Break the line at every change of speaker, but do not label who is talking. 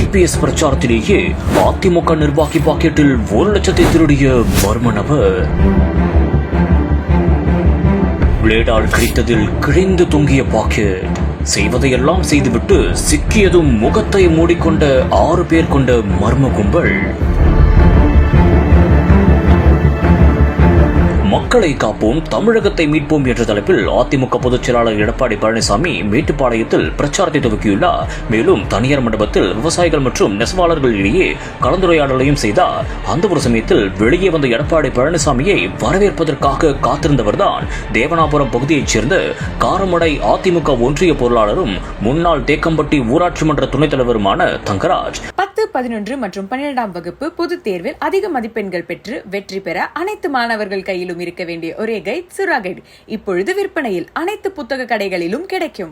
EPS பிரச்சாரத்திலேயே AIADMK நிர்வாகி பாக்கெட்டில் 1 லட்சத்தை திருடிய மர்ம நபர். பிளேடால் கிழித்ததில் கிழிந்து தொங்கிய பாக்கெட். செய்வதையெல்லாம் செய்துவிட்டு சிக்கியதும் முகத்தை மூடிக்கொண்ட 6 பேர் கொண்ட மர்ம கும்பல். மக்களை காப்போம், தமிழகத்தை மீட்போம் என்ற தலைப்பில் அதிமுக பொதுச் செயலாளர் எடப்பாடி பழனிசாமி மேட்டுப்பாளையத்தில் பிரச்சாரத்தை துவக்கியுள்ளார். மேலும் தனியார் மண்டபத்தில் விவசாயிகள் மற்றும் நெசவாளர்கள் இடையே கலந்துரையாடலையும் செய்தார். அந்த ஒரு சமயத்தில் வெளியே வந்த எடப்பாடி பழனிசாமியை வரவேற்பதற்காக காத்திருந்தவர்தான் தேவனாபுரம் பகுதியைச் சேர்ந்த காரமடை அதிமுக ஒன்றிய பொருளாளரும் முன்னாள் தேக்கம்பட்டி ஊராட்சி மன்ற துணைத் தலைவருமான தங்கராஜ்.
10, 11 மற்றும் 12ஆம் வகுப்பு பொதுத் தேர்வில் அதிக மதிப்பெண்கள் பெற்று வெற்றி பெற அனைத்து மாணவர்கள் கையிலும் இருக்க வேண்டிய ஒரே கைட் சுறா கைட் இப்பொழுது விற்பனையில் அனைத்து புத்தக கடைகளிலும் கிடைக்கும்.